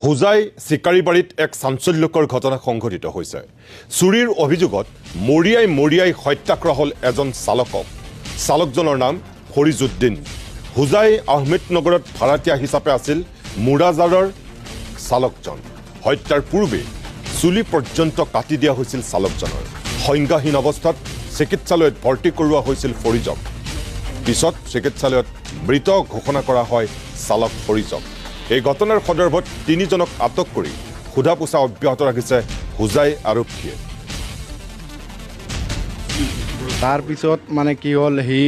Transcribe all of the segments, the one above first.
হোজাই চিকাৰীবাৰীত এক চাঞ্চল্যকৰ ঘটনা সংঘটিত হৈছে। চুৰিৰ অভিযোগত মৰিয়াই হত্যাক্ৰা হ'ল এজন চালকক। চালকজনৰ নাম ফৰিজুদ্দিন। হোজাই আহমেদনগৰত ভাড়াতীয়া হিচাপে আছিল মুৰাজাৰৰ চালকজন। হত্যাৰ পূৰ্বে চুলি পৰ্যন্ত কাটি দিয়া হৈছিল চালকজনৰ। সংজ্ঞাহীন অৱস্থাত চিকিৎসালয়ত ভৰ্তি কৰোৱা হৈছিল ফৰিজক। পিছত চিকিৎসালয়ত মৃত ঘোষণা কৰা হয় চালক ফৰিজক। এই ঘটনাৰ সন্দৰ্ভত তিনিজনক আটক কৰি সোধা পোছা অব্যাহত ৰাখিছে হোজাই আৰক্ষীয়ে। তাৰপিছত মানে কি হ'ল, সি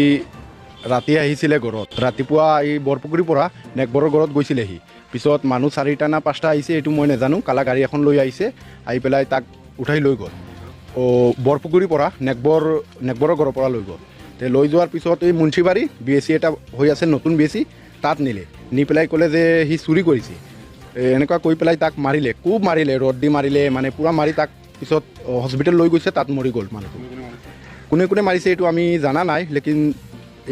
ৰাতি আহিছিলে ঘৰত। ৰাতিপুৱা এই বৰপুখুৰীৰ পৰা নেকবৰৰ ঘৰত গৈছিলে সি। পিছত মানুহ 4টা না 5টা আহিছে, এইটো মই নাজানো। কালা গাড়ী এখন লৈ আহিছে, আহি পেলাই তাক উঠাই লৈ গ'ল। বৰপুখুৰীৰ পৰা নেকবৰৰ ঘৰৰ পৰা লৈ গ'ল। লৈ যোৱাৰ পিছত এই মুন্সিবাৰী BSc এটা হৈ আছে, নতুন BSc, তাত নিলে। নি পেলাই ক'লে যে সি চুৰি কৰিছে। এনেকুৱা কৈ পেলাই তাক মাৰিলে, খুব মাৰিলে, ৰড দি মাৰিলে, মানে পূৰা মাৰি তাক পিছত হস্পিটেল লৈ গৈছে, তাত মৰি গ'ল মানুহটো। কোনে কোনে মাৰিছে এইটো আমি জানা নাই, লেকিন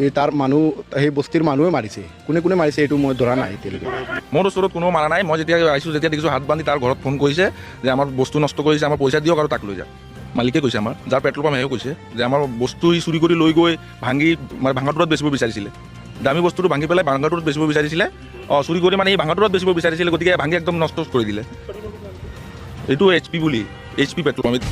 এই তাৰ মানুহ, সেই বস্তিৰ মানুহে মাৰিছে। কোনে মাৰিছে এইটো মই ধৰা নাই এতিয়ালৈকে। মোৰ ওচৰত কোনো মাৰা নাই। মই যেতিয়া আহিছোঁ, যেতিয়া দেখিছোঁ হাত বান্ধি তাৰ ঘৰত ফোন কৰিছে যে আমাৰ বস্তু নষ্ট কৰিছে, আমাৰ পইচা দিয়ক আৰু তাক লৈ যাওক। মালিকে কৈছে, আমাৰ যাৰ পেট্ৰল পাম্প সেয়েও কৈছে যে আমাৰ বস্তু সি চুৰি কৰি লৈ গৈ ভাঙাটোৰত বেচিব বিচাৰিছিলে। দামী বস্তুটো ভাঙি পেলাই ভাঙাটোৰত বেচিব বিচাৰিছিলে। চুৰি কৰি মানে এই ভাঙাটোৰত বেচিব বিচাৰিছিলে, গতিকে ভাঙি একদম নষ্ট কৰি দিলে। এইটো HP পেট্ৰল পাম্প।